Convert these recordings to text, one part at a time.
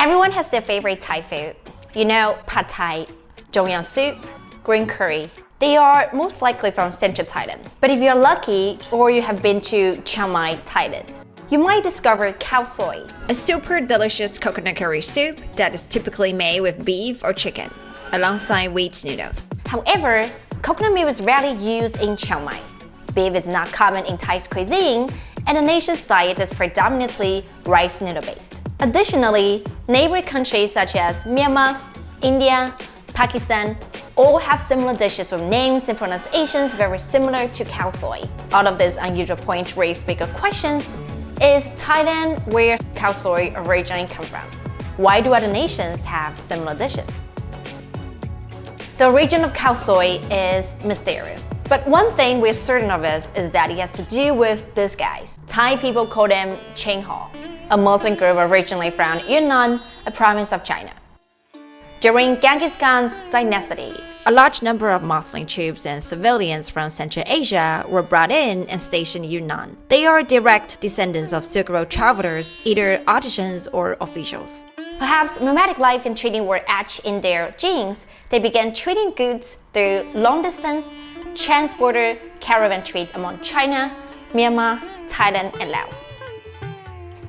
Everyone has their favorite Thai food. You know, pad Thai, tom yum soup, green curry. They are most likely from central Thailand. But if you're lucky or you have been to Chiang Mai, Thailand, you might discover Khao Soi, a super delicious coconut curry soup that is typically made with beef or chicken, alongside wheat noodles. However, coconut milk is rarely used in Chiang Mai. Beef is not common in Thai cuisine, and the nation's diet is predominantly rice noodle based. Additionally, neighboring countries such as Myanmar, India, Pakistan all have similar dishes with names and pronunciations very similar to Khao Soi. All of these unusual points raise bigger questions. Is Thailand where Khao Soi originally comes from? Why do other nations have similar dishes? The origin of Khao Soi is mysterious. But one thing we're certain of is that it has to do with these guys. Thai people call them Ching Ho, a Muslim group originally from Yunnan, a province of China. During Genghis Khan's dynasty, a large number of Muslim troops and civilians from Central Asia were brought in and stationed in Yunnan. They are direct descendants of Silk Road travelers, either artisans or officials. Perhaps nomadic life and trading were etched in their genes. They began trading goods through long-distance, trans-border caravan trade among China, Myanmar, Thailand, and Laos.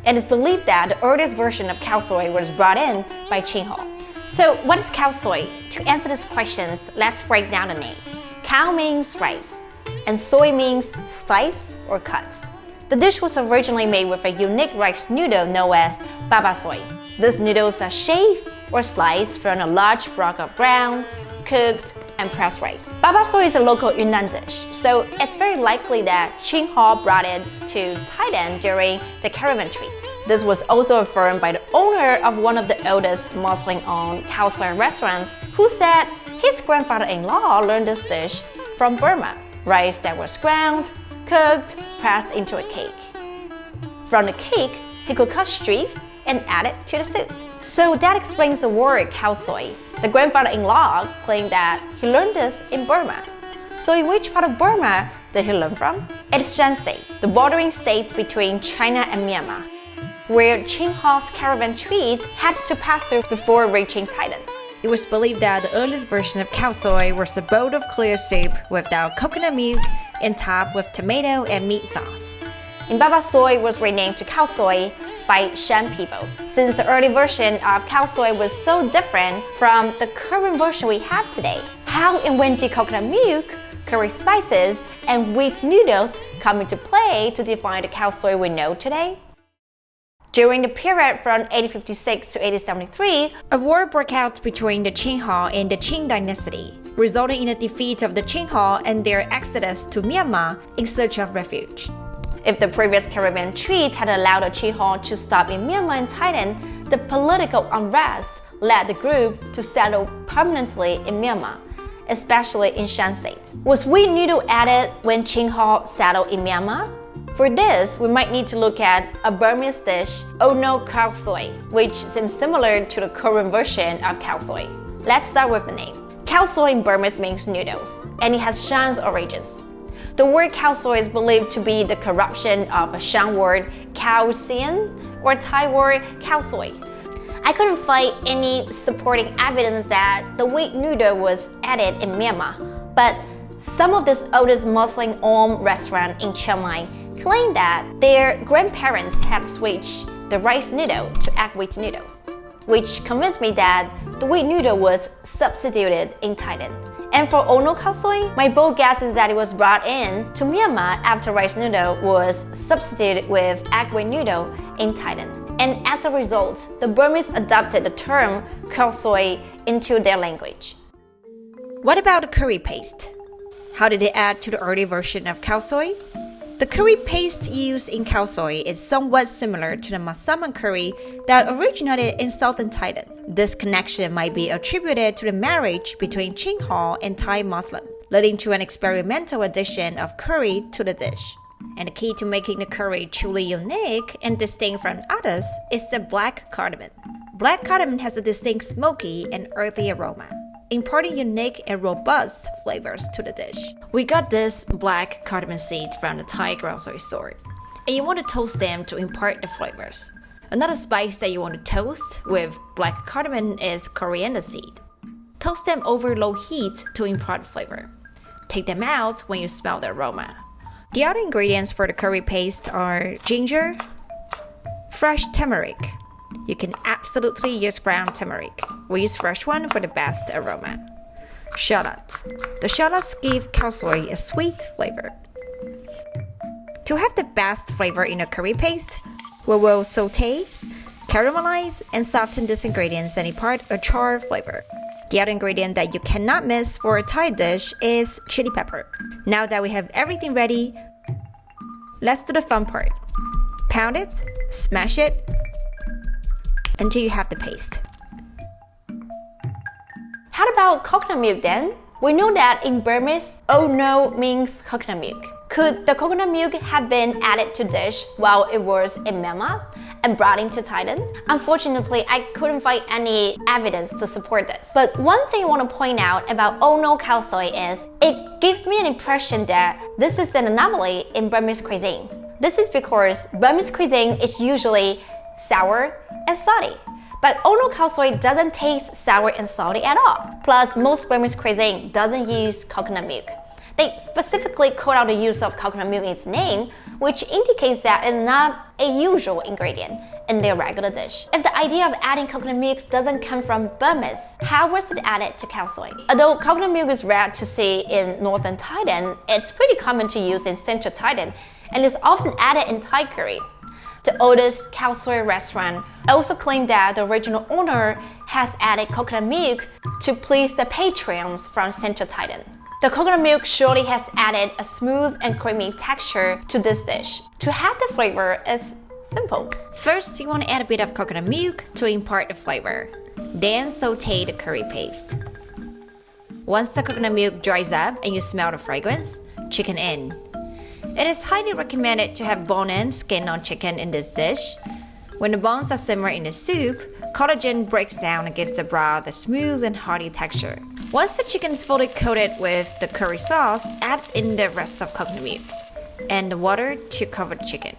It is believed that the earliest version of Khao Soi was brought in by Ching Ho. So what is Khao Soi? To answer these questions, let's break down the name. Khao means rice, and Soi means slice or cuts. The dish was originally made with a unique rice noodle known as baba soi. These noodles are shaved or sliced from a large block of ground, cooked, and pressed rice. Baba soi is a local Yunnan dish, so it's very likely that Ching Ho brought it to Thailand during the caravan trade. This was also affirmed by the owner of one of the oldest Muslim-owned Khao Soi restaurants, who said his grandfather-in-law learned this dish from Burma, rice that was ground, cooked, pressed into a cake. From the cake, he could cut strips and add it to the soup. So that explains the word Khao Soi. The grandfather-in-law claimed that he learned this in Burma. So in which part of Burma did he learn from? It's Shan State, the bordering state between China and Myanmar, where Ching Ho's caravan trade had to pass through before reaching Thailand. It was believed that the earliest version of Khao Soi was a bowl of clear soup without coconut milk and topped with tomato and meat sauce. And Baba Soi was renamed to Khao Soi by Shan people, since the early version of Khao Soi was so different from the current version we have today. How and when did coconut milk, curry spices, and wheat noodles come into play to define the Khao Soi we know today? During the period from 1856 to 1873, a war broke out between the Ching Ho and the Qing dynasty, resulting in a defeat of the Ching Ho and their exodus to Myanmar in search of refuge. If the previous caravan trade had allowed the Ching Ho to stop in Myanmar and Thailand, the political unrest led the group to settle permanently in Myanmar, especially in Shan State. Was wheat noodle added when Ching Ho settled in Myanmar? For this, we might need to look at a Burmese dish, Ohn No Khao Swe, which seems similar to the current version of Khao Soi. Let's start with the name. Khao Soi in Burmese means noodles, and it has Shan's origins. The word Khao Soi is believed to be the corruption of a Shan word Khao Sien or Thai word Khao Soi. I couldn't find any supporting evidence that the wheat noodle was added in Myanmar, but some of these oldest Muslim-owned restaurants in Chiang Mai claim that their grandparents had switched the rice noodle to egg wheat noodles, which convinced me that the wheat noodle was substituted in Thailand. And for Ohn No Khao Swe, my bold guess is that it was brought in to Myanmar after rice noodle was substituted with egg wheat noodle in Thailand. And as a result, the Burmese adopted the term Khao Soi into their language. What about the curry paste? How did it add to the early version of Khao Soi? The curry paste used in Khao Soi is somewhat similar to the masaman curry that originated in southern Thailand. This connection might be attributed to the marriage between Ching Ho and Thai Muslim, leading to an experimental addition of curry to the dish. And the key to making the curry truly unique and distinct from others is the black cardamom. Black cardamom has a distinct smoky and earthy aroma, imparting unique and robust flavors to the dish. We got this black cardamom seed from the Thai grocery store, and you want to toast them to impart the flavors. Another spice that you want to toast with black cardamom is coriander seed. Toast them over low heat to impart flavor. Take them out when you smell the aroma. The other ingredients for the curry paste are ginger, fresh turmeric. You can absolutely use ground turmeric. We use fresh one for the best aroma. Shallots. The shallots give khao soi a sweet flavor. To have the best flavor in a curry paste, we will saute, caramelize, and soften these ingredients and impart a char flavor. The other ingredient that you cannot miss for a Thai dish is chili pepper. Now that we have everything ready, let's do the fun part. Pound it, smash it, until you have the paste. How about coconut milk then? We know that in Burmese, Ohn No means coconut milk. Could the coconut milk have been added to dish while it was in Myanmar and brought into Thailand? Unfortunately, I couldn't find any evidence to support this. But one thing I want to point out about Ohn No Khao Swe is it gives me an impression that this is an anomaly in Burmese cuisine. This is because Burmese cuisine is usually sour and salty. But Ohn No Khao Swe doesn't taste sour and salty at all. Plus, most Burmese cuisine doesn't use coconut milk. They specifically call out the use of coconut milk in its name, which indicates that it's not a usual ingredient in their regular dish. If the idea of adding coconut milk doesn't come from Burmese, how was it added to khao soi? Although coconut milk is rare to see in northern Thailand, it's pretty common to use in central Thailand and is often added in Thai curry. The oldest khao soi restaurant also claimed that the original owner has added coconut milk to please the patrons from central Thailand. The coconut milk surely has added a smooth and creamy texture to this dish. To have the flavor is simple. First, you want to add a bit of coconut milk to impart the flavor. Then saute the curry paste. Once the coconut milk dries up and you smell the fragrance, chicken in. It is highly recommended to have bone-in skin on chicken in this dish. When the bones are simmered in the soup, collagen breaks down and gives the broth a smooth and hearty texture. Once the chicken is fully coated with the curry sauce, add in the rest of coconut milk and the water to cover the chicken.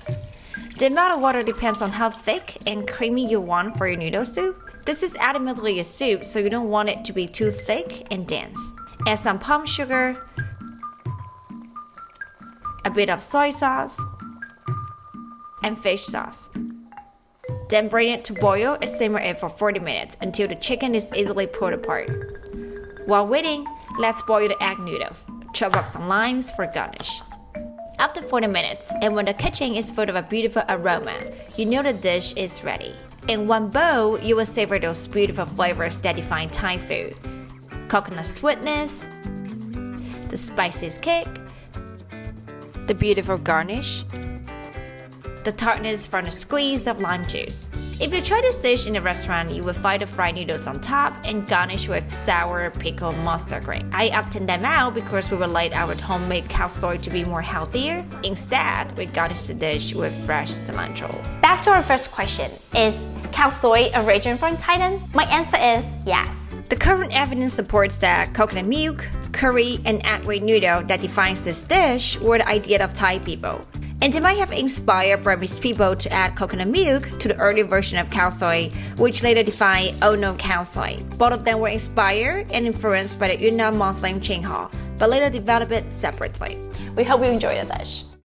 The amount of water depends on how thick and creamy you want for your noodle soup. This is ultimately a soup, so you don't want it to be too thick and dense. Add some palm sugar, a bit of soy sauce, and fish sauce. Then bring it to boil and simmer it for 40 minutes until the chicken is easily pulled apart. While waiting, let's boil the egg noodles. Chop up some limes for garnish. After 40 minutes, and when the kitchen is full of a beautiful aroma, you know the dish is ready. In one bowl, you will savor those beautiful flavors that define Thai food. Coconut sweetness, the spices kick, the beautiful garnish, the tartness from the squeeze of lime juice. If you try this dish in a restaurant, you will find the fried noodles on top and garnish with sour pickled mustard green. I opted them out because we would like our homemade khao soi to be more healthier. Instead, we garnish the dish with fresh cilantro. Back to our first question, is khao soi origin from Thailand? My answer is yes. The current evidence supports that coconut milk, curry, and egg white noodle that defines this dish were the idea of Thai people. And they might have inspired Burmese people to add coconut milk to the early version of khao soi, which later defined Ohn No Khao Swe. Both of them were inspired and influenced by the Yunnan Muslim Ching Ho, but later developed it separately. We hope you enjoyed the dish.